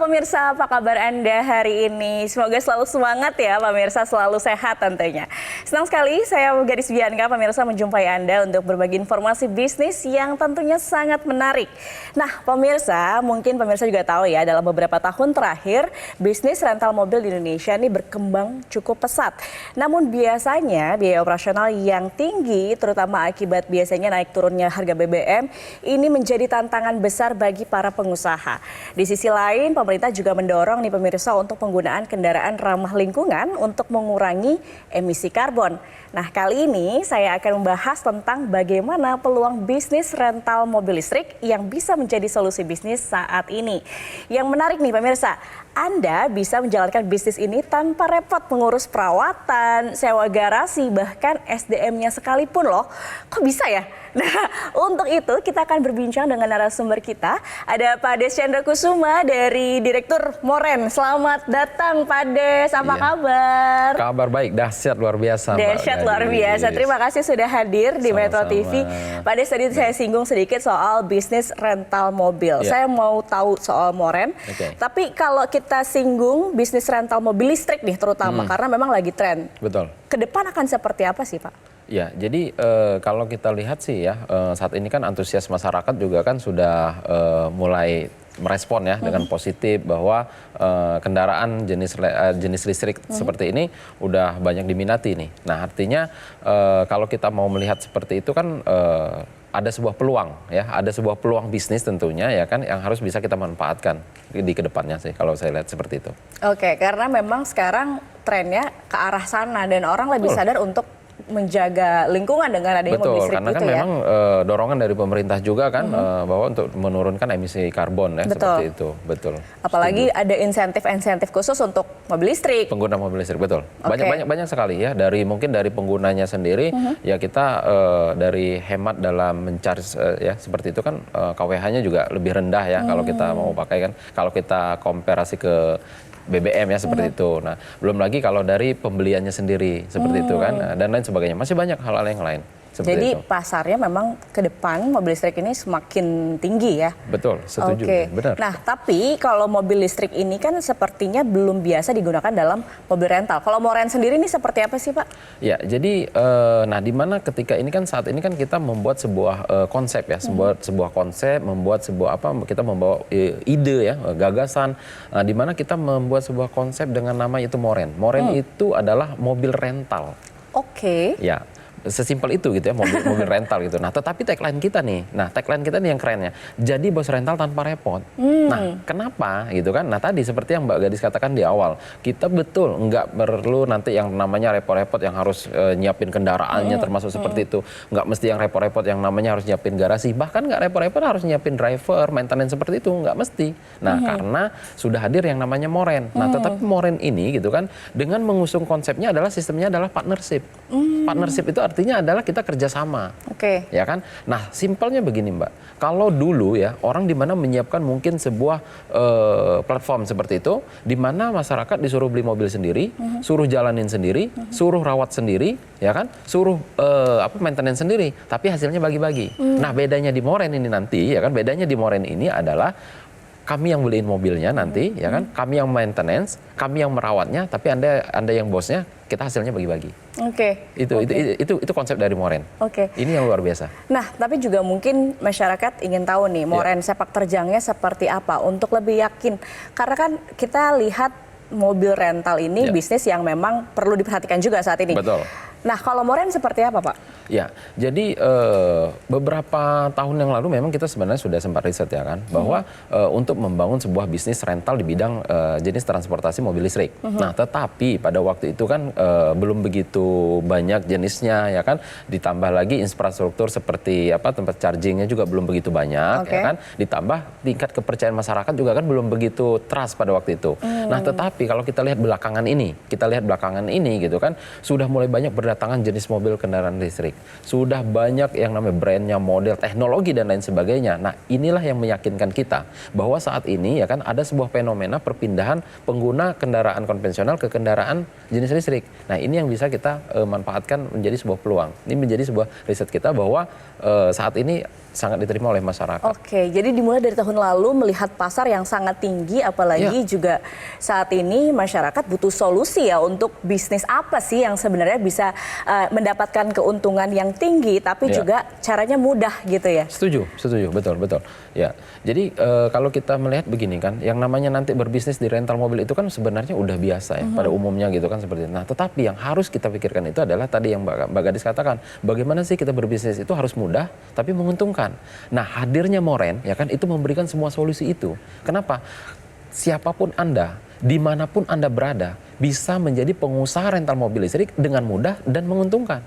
pemirsa, apa kabar Anda hari ini? Semoga selalu semangat ya pemirsa, selalu sehat tentunya. Senang sekali saya Gadis Bianca pemirsa menjumpai Anda untuk berbagi informasi bisnis yang tentunya sangat menarik. Nah pemirsa, mungkin pemirsa juga tahu ya dalam beberapa tahun terakhir bisnis rental mobil di Indonesia ini berkembang cukup pesat. Namun biasanya biaya operasional yang tinggi terutama akibat biasanya naik turunnya harga BBM ini menjadi tantangan besar bagi para pengusaha. Di sisi lain, pemerintah juga mendorong nih pemirsa untuk penggunaan kendaraan ramah lingkungan untuk mengurangi emisi karbon. Nah, kali ini saya akan membahas tentang bagaimana peluang bisnis rental mobil listrik yang bisa menjadi solusi bisnis saat ini. Yang menarik nih pemirsa, Anda bisa menjalankan bisnis ini tanpa repot mengurus perawatan, sewa garasi, bahkan SDM-nya sekalipun loh. Kok bisa ya? Nah, untuk itu kita akan berbincang dengan narasumber kita. Ada Pak Des Chandra Kusuma dari Direktur Moren. Selamat datang Pak Des, apa kabar? Kabar baik, dahsyat luar biasa. Dahsyat luar biasa. Terima kasih sudah hadir di Metro TV. Pak Des, tadi saya singgung sedikit soal bisnis rental mobil. Saya mau tahu soal Moren. Tapi kalau kita singgung bisnis rental mobil listrik nih terutama karena memang lagi tren. Betul. Ke depan akan seperti apa sih Pak? Ya, jadi kalau kita lihat sih ya, saat ini kan antusias masyarakat juga kan sudah mulai merespon ya dengan positif bahwa kendaraan jenis listrik seperti ini udah banyak diminati nih. Nah, artinya kalau kita mau melihat seperti itu kan ada sebuah peluang ya, ada sebuah peluang bisnis tentunya ya kan yang harus bisa kita manfaatkan di kedepannya sih kalau saya lihat seperti itu. Oke, karena memang sekarang trennya ke arah sana dan orang lebih sadar untuk menjaga lingkungan dengan adanya mobil listrik karena itu kan ya. memang dorongan dari pemerintah juga kan bahwa untuk menurunkan emisi karbon ya seperti itu. Betul. Apalagi ada insentif-insentif khusus untuk mobil listrik. Pengguna mobil listrik, betul. Banyak sekali ya, mungkin dari penggunanya sendiri ya kita dari hemat dalam mencharge ya seperti itu kan KWH-nya juga lebih rendah ya kalau kita mau pakai kan. Kalau kita komparasi ke BBM ya seperti itu. Nah, belum lagi kalau dari pembeliannya sendiri seperti itu kan dan lain sebagainya. Masih banyak hal-hal yang lain. Jadi pasarnya memang ke depan mobil listrik ini semakin tinggi ya. Betul, setuju. Benar. Nah, tapi kalau mobil listrik ini kan sepertinya belum biasa digunakan dalam mobil rental. Kalau Moren sendiri ini seperti apa sih Pak? Ya, jadi nah di mana ketika ini kan saat ini kan kita membuat sebuah konsep ya, sebuah konsep, kita membawa ide ya, gagasan. Nah, di mana kita membuat sebuah konsep dengan nama itu Moren. Moren itu adalah mobil rental. Ya. Sesimpel itu gitu ya, mobil rental gitu. Nah, tetapi tagline kita nih yang kerennya. Jadi bos rental tanpa repot. Nah, kenapa gitu kan? Nah, tadi seperti yang Mbak Gadis katakan di awal, kita betul nggak perlu nanti yang namanya repot-repot yang harus nyiapin kendaraannya termasuk seperti itu. Nggak mesti yang repot-repot yang namanya harus nyiapin garasi. Bahkan nggak repot-repot harus nyiapin driver, maintenance seperti itu. Nggak mesti. Nah, karena sudah hadir yang namanya Moren. Nah, tetapi Moren ini gitu kan, dengan mengusung konsepnya adalah sistemnya adalah partnership. Partnership itu artinya adalah kita kerjasama, ya kan? Nah, simpelnya begini Mbak, kalau dulu ya orang di mana menyiapkan mungkin sebuah platform seperti itu, di mana masyarakat disuruh beli mobil sendiri, suruh jalanin sendiri, suruh rawat sendiri, ya kan? Suruh maintenance sendiri, tapi hasilnya bagi-bagi. Nah, bedanya di Moren ini nanti, ya kan? Bedanya di Moren ini adalah kami yang beliin mobilnya nanti, ya kan? Kami yang maintenance, kami yang merawatnya, tapi anda yang bosnya, kita hasilnya bagi-bagi. Itu konsep dari Moren. Ini yang luar biasa. Nah, tapi juga mungkin masyarakat ingin tahu nih, Moren sepak terjangnya seperti apa untuk lebih yakin. Karena kan kita lihat mobil rental ini bisnis yang memang perlu diperhatikan juga saat ini. Betul. Nah, kalau Moren seperti apa, Pak? Ya, jadi beberapa tahun yang lalu memang kita sebenarnya sudah sempat riset ya kan, bahwa untuk membangun sebuah bisnis rental di bidang jenis transportasi mobil listrik. Nah, tetapi pada waktu itu kan belum begitu banyak jenisnya ya kan, ditambah lagi infrastruktur seperti tempat chargingnya juga belum begitu banyak ya kan, ditambah tingkat kepercayaan masyarakat juga kan belum begitu trust pada waktu itu. Nah, tetapi kalau kita lihat belakangan ini gitu kan, sudah mulai banyak berdatangan jenis mobil kendaraan listrik. Sudah banyak yang namanya brandnya, model, teknologi dan lain sebagainya. Nah, inilah yang meyakinkan kita bahwa saat ini ya kan ada sebuah fenomena perpindahan pengguna kendaraan konvensional ke kendaraan jenis listrik. Nah, ini yang bisa kita manfaatkan menjadi sebuah peluang. Ini menjadi sebuah riset kita bahwa saat ini sangat diterima oleh masyarakat. Oke, jadi dimulai dari tahun lalu melihat pasar yang sangat tinggi, apalagi juga saat ini masyarakat butuh solusi ya untuk bisnis apa sih yang sebenarnya bisa mendapatkan keuntungan yang tinggi, tapi juga caranya mudah gitu ya. Setuju, betul. Ya, jadi kalau kita melihat begini kan, yang namanya nanti berbisnis di rental mobil itu kan sebenarnya udah biasa ya, pada umumnya gitu kan seperti itu. Nah, tetapi yang harus kita pikirkan itu adalah tadi yang Mbak Gadis katakan, bagaimana sih kita berbisnis itu harus mudah, tapi menguntungkan. Nah, hadirnya Moren ya kan itu memberikan semua solusi itu. Kenapa? Siapapun Anda, dimanapun Anda berada, bisa menjadi pengusaha rental mobil listrik dengan mudah dan menguntungkan.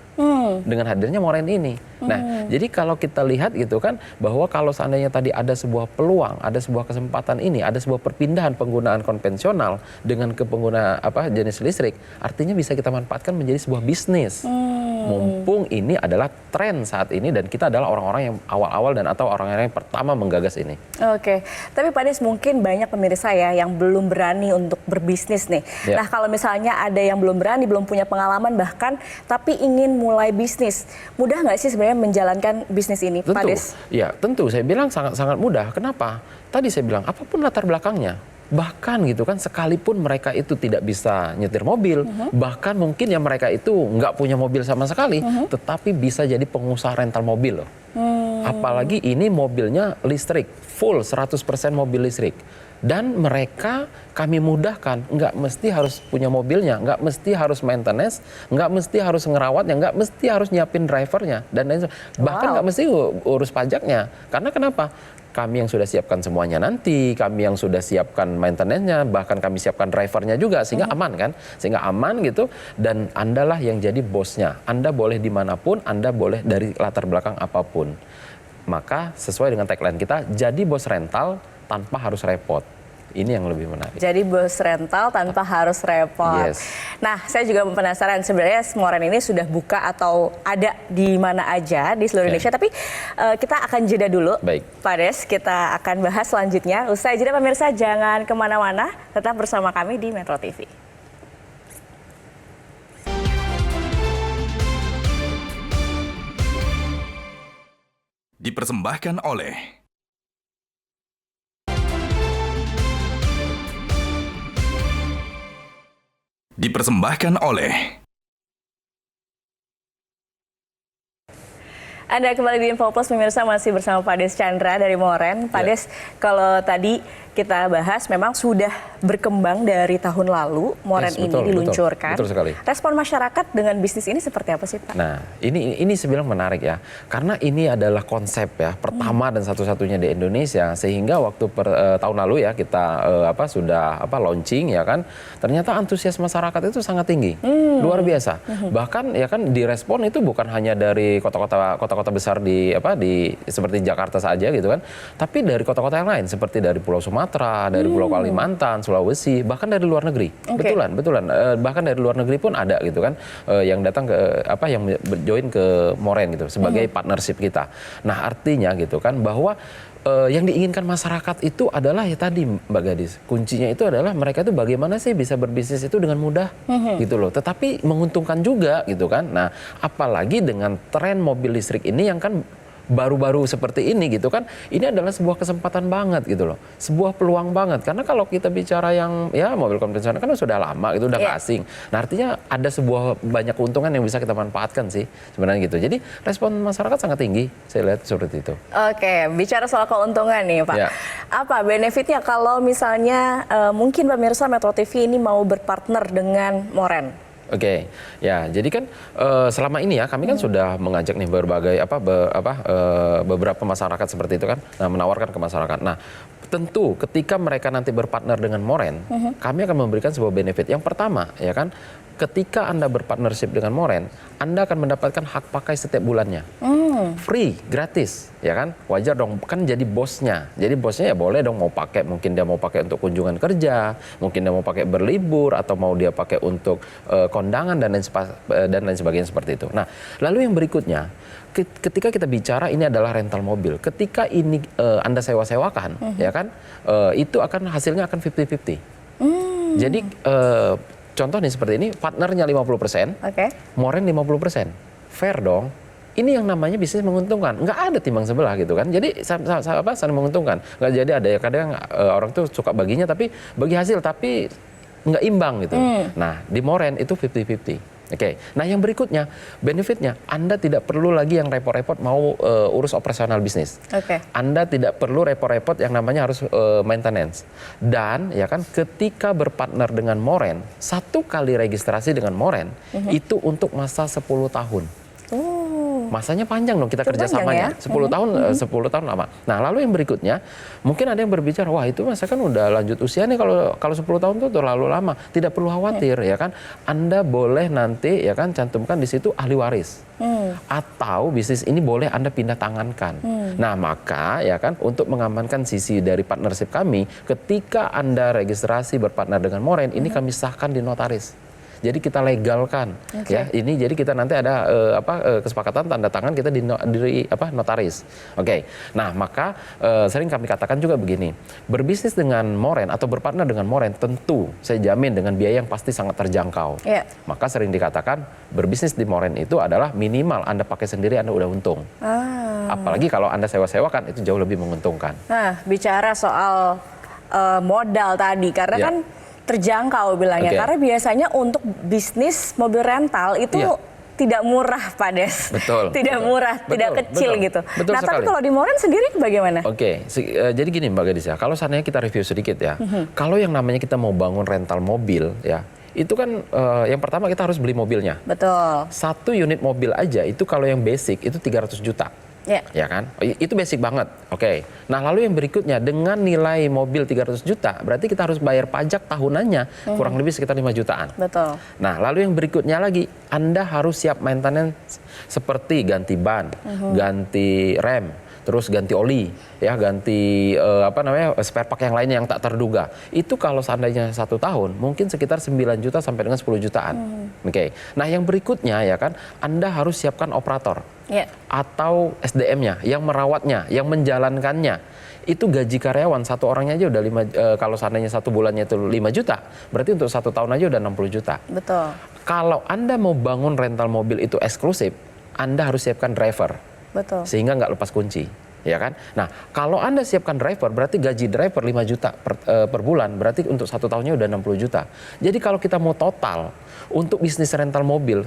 Dengan hadirnya Moren ini. Nah, jadi kalau kita lihat gitu kan, bahwa kalau seandainya tadi ada sebuah peluang, ada sebuah kesempatan ini, ada sebuah perpindahan penggunaan konvensional dengan ke pengguna jenis listrik, artinya bisa kita manfaatkan menjadi sebuah bisnis. Mumpung ini adalah tren saat ini dan kita adalah orang-orang yang awal-awal dan atau orang-orang yang pertama menggagas ini. Oke, tapi Pak Des, mungkin banyak pemirsa ya yang belum berani untuk berbisnis nih. Nah, kalau misalnya ada yang belum berani, belum punya pengalaman bahkan, tapi ingin mulai bisnis, mudah nggak sih sebenarnya menjalankan bisnis ini, Tentu, Pak Des? ya tentu. Saya bilang sangat-sangat mudah. Kenapa? Tadi saya bilang apapun latar belakangnya. Bahkan gitu kan, sekalipun mereka itu tidak bisa nyetir mobil, bahkan mungkin ya mereka itu nggak punya mobil sama sekali, tetapi bisa jadi pengusaha rental mobil loh. Apalagi ini mobilnya listrik, full 100% mobil listrik. Dan mereka kami mudahkan, nggak mesti harus punya mobilnya, nggak mesti harus maintenance, nggak mesti harus ngerawatnya, nggak mesti harus nyiapin drivernya, dan lain sebagainya. Bahkan nggak mesti urus pajaknya. Karena kenapa? Kami yang sudah siapkan semuanya nanti, kami yang sudah siapkan maintenance-nya, bahkan kami siapkan drivernya juga, sehingga aman kan? Sehingga aman gitu, dan Andalah yang jadi bosnya. Anda boleh dimanapun, Anda boleh dari latar belakang apapun. Maka sesuai dengan tagline kita, jadi bos rental tanpa harus repot. Ini yang lebih menarik. Jadi bos rental tanpa harus repot. Yes. Nah, saya juga penasaran sebenarnya Moren ini sudah buka atau ada di mana aja di seluruh Indonesia. Tapi kita akan jeda dulu. Baik. Pak Des, kita akan bahas selanjutnya. Usai jeda pemirsa, jangan kemana-mana. Tetap bersama kami di Metro TV. Dipersembahkan oleh Anda kembali di Info Plus, pemirsa, masih bersama Pak Des Chandra dari Moren. Pak Des, kalau tadi kita bahas memang sudah berkembang dari tahun lalu, Moren ini diluncurkan. Betul sekali. Respon masyarakat dengan bisnis ini seperti apa sih, Pak? Nah, ini sebenarnya menarik ya. Karena ini adalah konsep ya, pertama dan satu-satunya di Indonesia. Sehingga waktu tahun lalu ya kita launching ya kan, ternyata antusias masyarakat itu sangat tinggi. Luar biasa. Bahkan ya kan direspon itu bukan hanya dari kota-kota besar di seperti Jakarta saja gitu kan, tapi dari kota-kota yang lain seperti dari Pulau Sumatera, dari Pulau Kalimantan, Sulawesi, bahkan dari luar negeri. Betulan. Bahkan dari luar negeri pun ada gitu kan, yang datang ke yang join ke Moren gitu sebagai partnership kita. Nah, artinya gitu kan bahwa yang diinginkan masyarakat itu adalah ya tadi Mbak Gadis, kuncinya itu adalah mereka itu bagaimana sih bisa berbisnis itu dengan mudah gitu loh, tetapi menguntungkan juga gitu kan. Nah, apalagi dengan tren mobil listrik ini yang kan baru-baru seperti ini gitu kan, ini adalah sebuah kesempatan banget gitu loh, sebuah peluang banget. Karena kalau kita bicara yang ya mobil konvensional kan sudah lama gitu, udah nggak asing. Nah, artinya ada sebuah banyak keuntungan yang bisa kita manfaatkan sih sebenarnya gitu. Jadi respon masyarakat sangat tinggi, saya lihat seperti itu. Oke, bicara soal keuntungan nih Pak, apa benefitnya kalau misalnya mungkin pemirsa Metro TV ini mau berpartner dengan Moren? Oke, ya jadi kan selama ini ya kami kan sudah mengajak nih berbagai beberapa masyarakat seperti itu kan, menawarkan ke masyarakat. Nah, tentu ketika mereka nanti berpartner dengan Moren, kami akan memberikan sebuah benefit. Yang pertama ya kan, ketika Anda berpartnership dengan Moren, Anda akan mendapatkan hak pakai setiap bulannya. Free, gratis, ya kan? Wajar dong, kan jadi bosnya. Jadi bosnya ya boleh dong mau pakai, mungkin dia mau pakai untuk kunjungan kerja, mungkin dia mau pakai berlibur, atau mau dia pakai untuk kondangan dan lain sebagainya seperti itu. Nah, lalu yang berikutnya, ketika kita bicara ini adalah rental mobil, ketika ini Anda sewa-sewakan, ya kan, itu akan hasilnya akan 50-50. Jadi contoh nih seperti ini, partnernya 50%, Moren 50%. Fair dong. Ini yang namanya bisnis menguntungkan. Nggak ada timbang sebelah gitu kan. Jadi saling menguntungkan. Nggak jadi ada ya kadang orang tuh suka baginya tapi bagi hasil tapi nggak imbang gitu. Nah, di Moren itu 50-50. Oke. Nah, yang berikutnya, benefitnya Anda tidak perlu lagi yang repot-repot mau urus operasional bisnis. Anda tidak perlu repot-repot yang namanya harus maintenance. Dan ya kan ketika berpartner dengan Moren, 1 kali registrasi dengan Moren itu untuk masa 10 tahun. Masanya panjang dong kita kerjasamanya. 10 tahun 10 tahun lama. Nah, lalu yang berikutnya mungkin ada yang berbicara, wah itu masa kan udah lanjut usia nih kalau 10 tahun itu terlalu lama. Tidak perlu khawatir ya kan. Anda boleh nanti ya kan cantumkan di situ ahli waris. Atau bisnis ini boleh Anda pindah tangankan. Nah, maka ya kan untuk mengamankan sisi dari partnership kami, ketika Anda registrasi berpartner dengan Moren, ini kami sahkan di notaris. Jadi kita legalkan, ya. Ini jadi kita nanti ada kesepakatan tanda tangan kita di notaris. Oke. Nah, maka sering kami katakan juga begini, berbisnis dengan Moren atau berpartner dengan Moren tentu saya jamin dengan biaya yang pasti sangat terjangkau. Maka sering dikatakan berbisnis di Moren itu adalah minimal Anda pakai sendiri Anda udah untung. Apalagi kalau Anda sewa-sewakan itu jauh lebih menguntungkan. Nah, bicara soal modal tadi, karena kan terjangkau bilangnya, karena biasanya untuk bisnis mobil rental itu tidak murah, Pak Des. Tidak murah, tidak kecil gitu. Nah, tapi kalau di Moren sendiri bagaimana? Jadi gini Mbak Gadis ya, kalau seandainya kita review sedikit ya, kalau yang namanya kita mau bangun rental mobil ya, itu kan yang pertama kita harus beli mobilnya. 1 unit mobil aja itu kalau yang basic itu 300 juta. Ya kan? Itu basic banget. Nah, lalu yang berikutnya dengan nilai mobil 300 juta, berarti kita harus bayar pajak tahunannya kurang lebih sekitar 5 jutaan. Nah, lalu yang berikutnya lagi, Anda harus siap maintenance seperti ganti ban, ganti rem, terus ganti oli, ya ganti spare part yang lainnya yang tak terduga. Itu kalau seandainya 1 tahun mungkin sekitar 9 juta sampai dengan 10 jutaan. Nah, yang berikutnya ya kan Anda harus siapkan operator atau SDM-nya yang merawatnya, yang menjalankannya. Itu gaji karyawan 1 orangnya aja udah kalau seandainya 1 bulannya itu 5 juta, berarti untuk 1 tahun aja udah 60 juta. Kalau Anda mau bangun rental mobil itu eksklusif, Anda harus siapkan driver. Sehingga nggak lepas kunci, ya kan? Nah, kalau Anda siapkan driver, berarti gaji driver 5 juta per bulan, berarti untuk 1 tahunnya udah 60 juta. Jadi kalau kita mau total untuk bisnis rental mobil,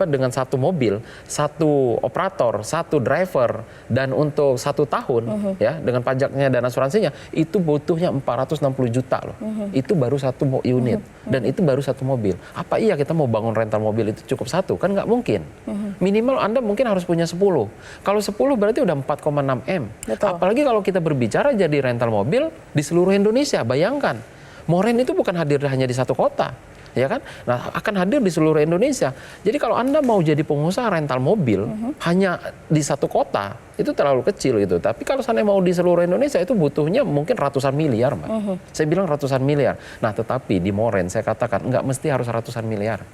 dengan 1 mobil, 1 operator, 1 driver, dan untuk 1 tahun, ya dengan pajaknya dan asuransinya, itu butuhnya 460 juta loh. Itu baru 1 unit, dan itu baru 1 mobil. Apa iya kita mau bangun rental mobil itu cukup 1? Kan nggak mungkin. Minimal Anda mungkin harus punya 10. Kalau 10 berarti udah 4,6 M. Apalagi kalau kita berbicara jadi rental mobil di seluruh Indonesia. Bayangkan, Moren itu bukan hadir hanya di 1 kota, ya kan? Nah, akan hadir di seluruh Indonesia. Jadi kalau Anda mau jadi pengusaha rental mobil hanya di 1 kota, itu terlalu kecil gitu. Tapi kalau seandainya mau di seluruh Indonesia itu butuhnya mungkin ratusan miliar, Mbak. Saya bilang ratusan miliar. Nah, tetapi di Moren saya katakan nggak mesti harus ratusan miliar.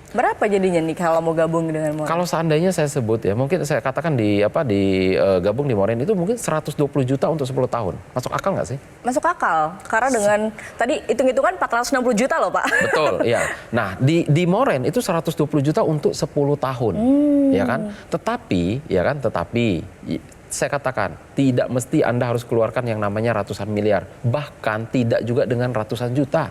Berapa jadinya nih kalau mau gabung dengan Moren? Kalau seandainya saya sebut ya, mungkin saya katakan gabung di Moren itu mungkin 120 juta untuk 10 tahun. Masuk akal nggak sih? Masuk akal. Karena dengan tadi hitung-hitungan 460 juta loh, Pak. Betul, iya. Nah, di Moren itu 120 juta untuk 10 tahun. Ya kan? Tetapi saya katakan, tidak mesti Anda harus keluarkan yang namanya ratusan miliar. Bahkan tidak juga dengan ratusan juta.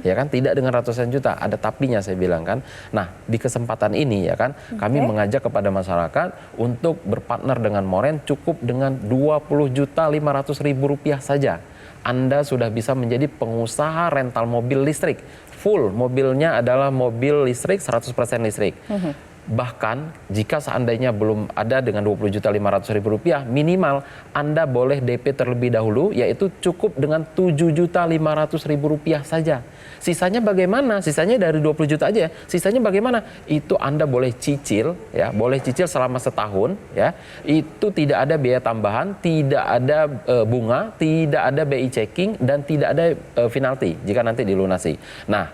Ya kan, tidak dengan ratusan juta. Ada tapinya saya bilang kan. Nah, di kesempatan ini ya kan, kami mengajak kepada masyarakat untuk berpartner dengan Moren cukup dengan 20.500.000 rupiah saja. Anda sudah bisa menjadi pengusaha rental mobil listrik. Full mobilnya adalah mobil listrik, 100% listrik. Bahkan jika seandainya belum ada dengan Rp20.500.000, minimal Anda boleh DP terlebih dahulu, yaitu cukup dengan Rp7.500.000 saja. Sisanya bagaimana? Sisanya dari 20 juta aja. Sisanya bagaimana? Itu Anda boleh cicil, ya, boleh cicil selama setahun, ya. Itu tidak ada biaya tambahan, tidak ada bunga, tidak ada BI checking, dan tidak ada penalti jika nanti dilunasi. Nah,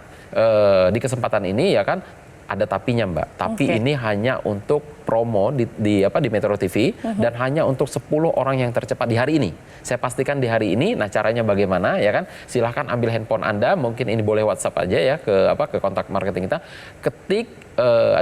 di kesempatan ini ya kan ada tapinya, Mbak. Tapi ini hanya untuk promo di Metro TV dan hanya untuk 10 orang yang tercepat di hari ini. Saya pastikan di hari ini. Nah, caranya bagaimana ya kan? Silahkan ambil handphone Anda, mungkin ini boleh WhatsApp aja ya ke kontak marketing kita. Ketik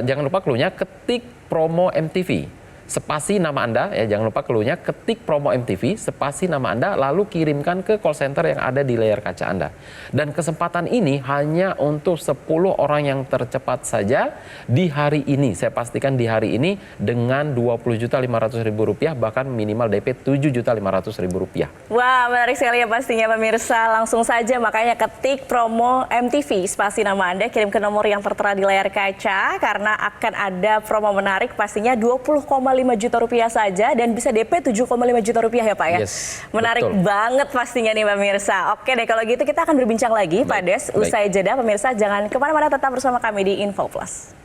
jangan lupa clue-nya, ketik promo MTV. Spasi nama Anda, ya jangan lupa clue-nya, ketik promo MTV, spasi nama Anda, lalu kirimkan ke call center yang ada di layar kaca Anda. Dan kesempatan ini hanya untuk 10 orang yang tercepat saja di hari ini. Saya pastikan di hari ini dengan Rp20.500.000, bahkan minimal DP Rp7.500.000. Wah, menarik sekali ya pastinya pemirsa. Langsung saja makanya ketik promo MTV, spasi nama Anda, kirim ke nomor yang tertera di layar kaca, karena akan ada promo menarik pastinya Rp20,5 juta saja dan bisa DP Rp7,5 juta ya Pak ya. Yes, menarik betul banget pastinya nih pemirsa. Oke deh, kalau gitu kita akan berbincang lagi Pak Des usai jeda. Pemirsa jangan kemana-mana, tetap bersama kami di Info Plus.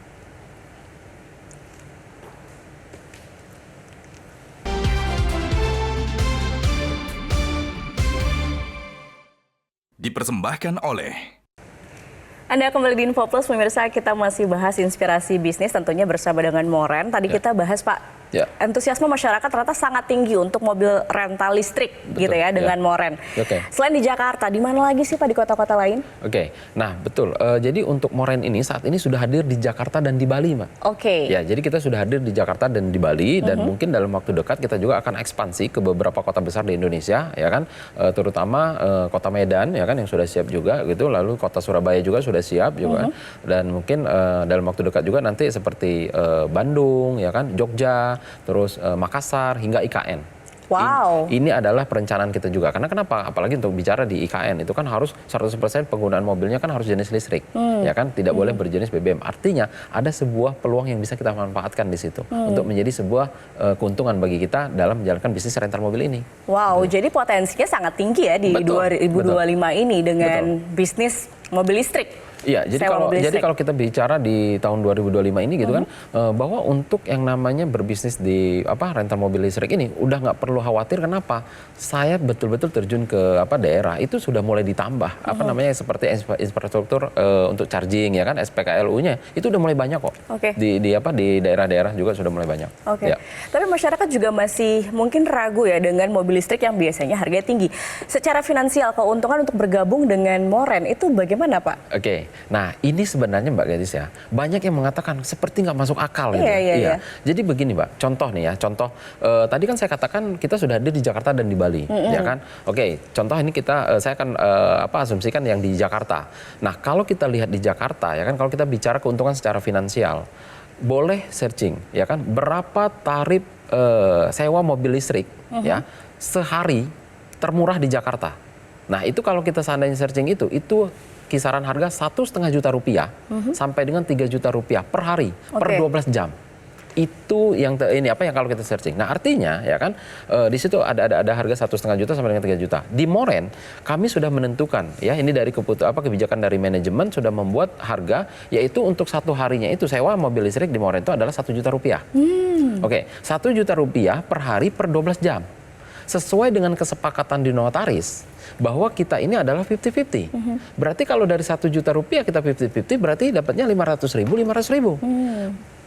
Dipersembahkan oleh Anda kembali di Info Plus, pemirsa. Kita masih bahas inspirasi bisnis tentunya bersama dengan Moren. Tadi kita bahas Pak, antusiasme masyarakat ternyata sangat tinggi untuk mobil rental listrik. Betul, gitu ya dengan Moren. Selain di Jakarta, di mana lagi sih Pak di kota-kota lain? Nah betul. Jadi untuk Moren ini saat ini sudah hadir di Jakarta dan di Bali, Mbak. Ya, jadi kita sudah hadir di Jakarta dan di Bali dan mungkin dalam waktu dekat kita juga akan ekspansi ke beberapa kota besar di Indonesia, ya kan? Terutama kota Medan, ya kan, yang sudah siap juga gitu. Lalu kota Surabaya juga sudah siap juga. Dan mungkin dalam waktu dekat juga nanti seperti Bandung, ya kan, Jogja, terus Makassar hingga IKN. Wow. Ini adalah perencanaan kita juga. Karena kenapa? Apalagi untuk bicara di IKN itu kan harus 100% penggunaan mobilnya kan harus jenis listrik, ya kan? Tidak boleh berjenis BBM. Artinya ada sebuah peluang yang bisa kita manfaatkan di situ untuk menjadi sebuah keuntungan bagi kita dalam menjalankan bisnis rental mobil ini. Wow, jadi potensinya sangat tinggi ya di 2025 ini dengan bisnis mobil listrik. Iya, jadi kalau kita bicara di tahun 2025 ini gitu kan, bahwa untuk yang namanya berbisnis di rental mobil listrik ini udah nggak perlu khawatir. Kenapa? Saya betul-betul terjun ke daerah itu sudah mulai ditambah seperti infrastruktur untuk charging, ya kan, SPKLU-nya itu udah mulai banyak kok. Di daerah-daerah juga sudah mulai banyak. Ya. Tapi masyarakat juga masih mungkin ragu ya dengan mobil listrik yang biasanya harganya tinggi. Secara finansial keuntungan untuk bergabung dengan Moren itu bagaimana, Pak? Nah, ini sebenarnya Mbak Gadis ya, banyak yang mengatakan seperti nggak masuk akal gitu. Iya. Jadi begini Mbak, contoh nih ya, tadi kan saya katakan kita sudah hadir di Jakarta dan di Bali, ya kan? Contoh ini saya akan asumsikan yang di Jakarta. Nah, kalau kita lihat di Jakarta, ya kan, kalau kita bicara keuntungan secara finansial, boleh searching, ya kan, berapa tarif sewa mobil listrik, ya, sehari termurah di Jakarta. Nah, itu kalau kita seandainya searching itu kisaran harga Rp1,5 juta sampai dengan Rp3 juta per hari per 12 jam. Itu yang kalau kita searching. Nah, artinya ya kan di situ ada harga Rp1,5 juta sampai dengan Rp3 juta. Di Moren kami sudah menentukan ya, ini dari kebijakan dari manajemen sudah membuat harga, yaitu untuk satu harinya itu sewa mobil listrik di Moren itu adalah Rp1 juta. Rp1 juta per hari per 12 jam. Sesuai dengan kesepakatan di notaris bahwa kita ini adalah 50-50. Berarti kalau dari Rp1 juta kita 50-50, berarti dapatnya Rp500.000.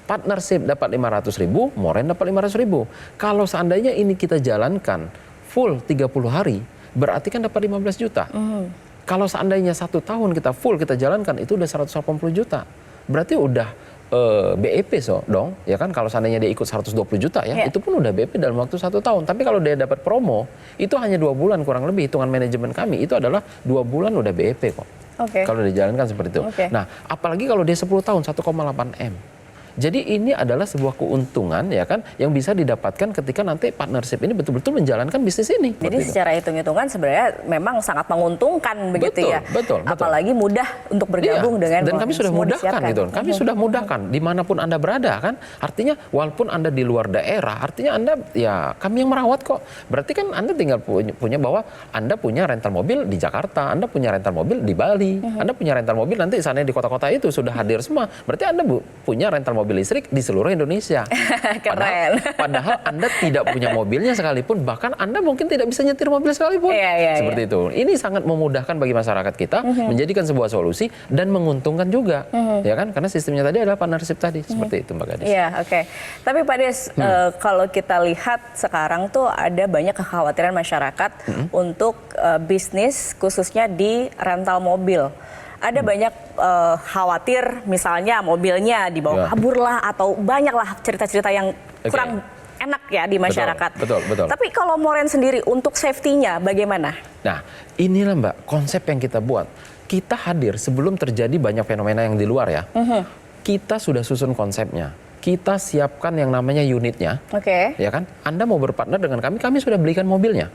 Partnership dapat Rp500.000, Moren dapat Rp500.000. Kalau seandainya ini kita jalankan full 30 hari, berarti kan dapat Rp15 juta. Kalau seandainya 1 tahun kita full kita jalankan, itu udah Rp180 juta. Berarti udah BEP dong, ya kan, kalau seandainya dia ikut 120 juta ya, itu pun udah BEP dalam waktu 1 tahun. Tapi kalau dia dapat promo, itu hanya 2 bulan kurang lebih, hitungan manajemen kami itu adalah 2 bulan udah BEP kok. Kalau dijalankan seperti itu. Nah, apalagi kalau dia 10 tahun 1,8 M. Jadi ini adalah sebuah keuntungan ya kan yang bisa didapatkan ketika nanti partnership ini betul-betul menjalankan bisnis ini. Jadi secara hitung-hitungan sebenarnya memang sangat menguntungkan begitu ya. Betul. Apalagi mudah untuk bergabung dengan dan kami sudah semua mudahkan disiapkan. gitu. Kami sudah mudahkan dimanapun Anda berada kan. Artinya walaupun Anda di luar daerah, artinya Anda ya kami yang merawat kok. Berarti kan Anda tinggal punya bahwa Anda punya rental mobil di Jakarta, Anda punya rental mobil di Bali, Anda punya rental mobil nanti sana di kota-kota itu sudah hadir semua. Berarti Anda punya rental mobil listrik di seluruh Indonesia. Keren. Padahal Anda tidak punya mobilnya sekalipun, bahkan Anda mungkin tidak bisa nyetir mobil sekalipun. Seperti itu. Ini sangat memudahkan bagi masyarakat kita, menjadikan sebuah solusi dan menguntungkan juga, ya kan? Karena sistemnya tadi adalah partnership tadi, seperti itu Mbak Gadis. Iya, oke. Tapi Pak Des, kalau kita lihat sekarang tuh ada banyak kekhawatiran masyarakat untuk bisnis khususnya di rental mobil. Ada banyak khawatir misalnya mobilnya dibawa kabur lah atau banyaklah cerita-cerita yang kurang enak ya di masyarakat. Betul. Tapi kalau Moren sendiri untuk safety-nya bagaimana? Nah, inilah Mbak konsep yang kita buat. Kita hadir sebelum terjadi banyak fenomena yang di luar ya. Kita sudah susun konsepnya. Kita siapkan yang namanya unitnya. Ya kan? Anda mau berpartner dengan kami sudah belikan mobilnya.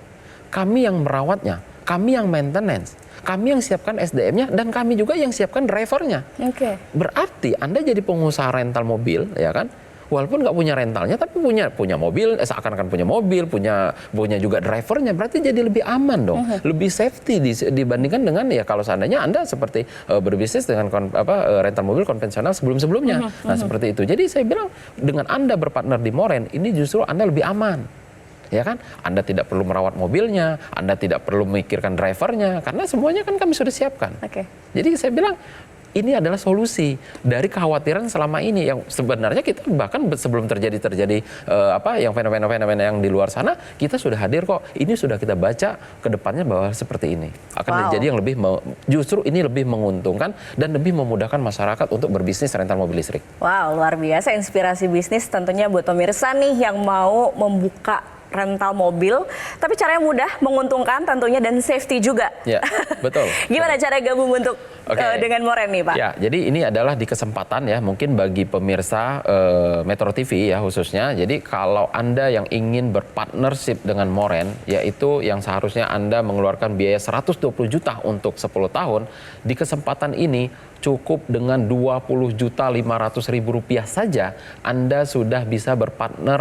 Kami yang merawatnya, kami yang maintenance. Kami yang siapkan SDM-nya dan kami juga yang siapkan drivernya. Berarti Anda jadi pengusaha rental mobil, ya kan? Walaupun nggak punya rentalnya, tapi punya mobil, seakan-akan punya mobil, punya juga drivernya, berarti jadi lebih aman dong, lebih safety dibandingkan dengan ya kalau seandainya Anda seperti berbisnis dengan rental mobil konvensional sebelum-sebelumnya. Nah seperti itu. Jadi saya bilang dengan Anda berpartner di Moren, ini justru Anda lebih aman. Ya kan, Anda tidak perlu merawat mobilnya, Anda tidak perlu memikirkan drivernya, karena semuanya kan kami sudah siapkan. Jadi saya bilang ini adalah solusi dari kekhawatiran selama ini yang sebenarnya kita bahkan sebelum terjadi yang fenomena-fenomena yang di luar sana kita sudah hadir kok. Ini sudah kita baca ke depannya bahwa seperti ini akan terjadi yang lebih justru ini lebih menguntungkan dan lebih memudahkan masyarakat untuk berbisnis rental mobil listrik. Wow, luar biasa inspirasi bisnis tentunya buat pemirsa nih yang mau membuka rental mobil, tapi caranya mudah, menguntungkan tentunya dan safety juga. Ya, betul. Gimana cara gabung untuk dengan Moren nih Pak? Ya, jadi ini adalah di kesempatan ya, mungkin bagi pemirsa Metro TV ya khususnya. Jadi kalau Anda yang ingin berpartnership dengan Moren, yaitu yang seharusnya Anda mengeluarkan biaya 120 juta untuk 10 tahun, di kesempatan ini cukup dengan 20.500.000 rupiah saja Anda sudah bisa berpartner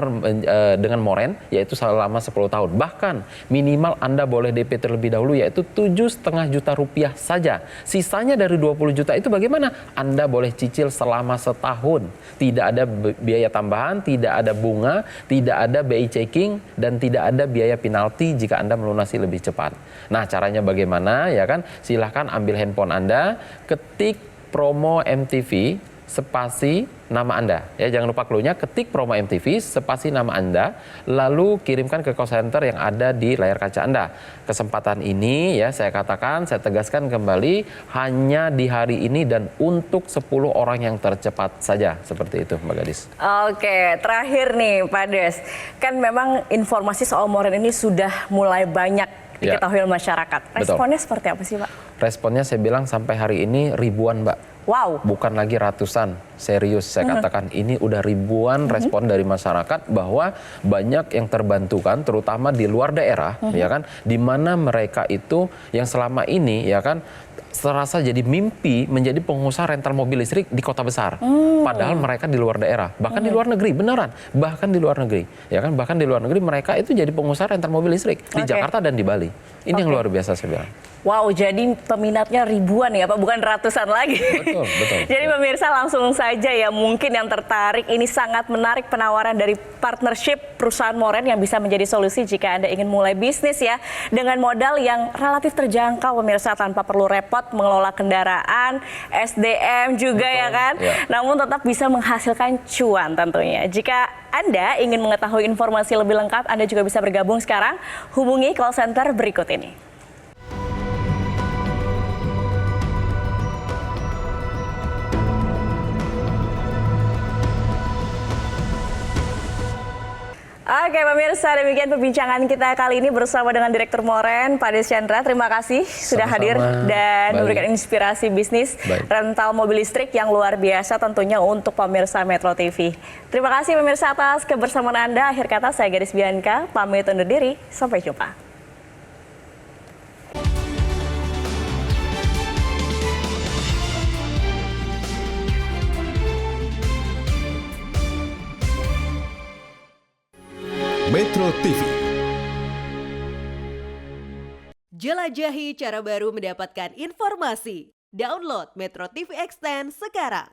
dengan Moren, yaitu selama 10 tahun. Bahkan minimal Anda boleh DP terlebih dahulu, yaitu 7,5 juta rupiah saja. Sisanya dari 20 juta itu bagaimana? Anda boleh cicil selama setahun. Tidak ada biaya tambahan, tidak ada bunga, tidak ada BI checking, dan tidak ada biaya penalti jika Anda melunasi lebih cepat. Nah, caranya bagaimana? Ya kan? Silahkan ambil handphone Anda, ketik promo MTV spasi nama Anda. Ya, jangan lupa clue-nya, ketik promo MTV spasi nama Anda, lalu kirimkan ke call center yang ada di layar kaca Anda. Kesempatan ini ya saya tegaskan kembali hanya di hari ini dan untuk 10 orang yang tercepat saja. Seperti itu Mbak Gadis. Oke, terakhir nih Pak Des. Kan memang informasi soal Moren ini sudah mulai banyak diketahui oleh masyarakat. Responnya seperti apa sih Pak? Responnya saya bilang sampai hari ini ribuan Mbak. Wow. Bukan lagi ratusan, serius saya katakan ini udah ribuan respon dari masyarakat bahwa banyak yang terbantukan, terutama di luar daerah, ya kan, di mana mereka itu yang selama ini, ya kan, serasa jadi mimpi menjadi pengusaha rental mobil listrik di kota besar, padahal mereka di luar daerah, bahkan di luar negeri, beneran, bahkan di luar negeri, ya kan, bahkan di luar negeri mereka itu jadi pengusaha rental mobil listrik di Jakarta dan di Bali. Ini yang luar biasa saya bilang. Wow, jadi peminatnya ribuan ya Pak, bukan ratusan lagi. Betul. Jadi pemirsa langsung saja ya, mungkin yang tertarik, ini sangat menarik penawaran dari partnership perusahaan Moren yang bisa menjadi solusi jika Anda ingin mulai bisnis ya, dengan modal yang relatif terjangkau pemirsa, tanpa perlu repot mengelola kendaraan, SDM juga ya kan, namun tetap bisa menghasilkan cuan tentunya. Jika Anda ingin mengetahui informasi lebih lengkap, Anda juga bisa bergabung sekarang, hubungi call center berikut ini. Oke pemirsa, demikian perbincangan kita kali ini bersama dengan Direktur Moren, Pak Des Chandra. Terima kasih sudah hadir dan memberikan inspirasi bisnis rental mobil listrik yang luar biasa tentunya untuk pemirsa Metro TV. Terima kasih pemirsa atas kebersamaan Anda. Akhir kata saya Gadis Bianca, pamit undur diri. Sampai jumpa. Metro TV. Jelajahi cara baru mendapatkan informasi. Download Metro TV Extend sekarang.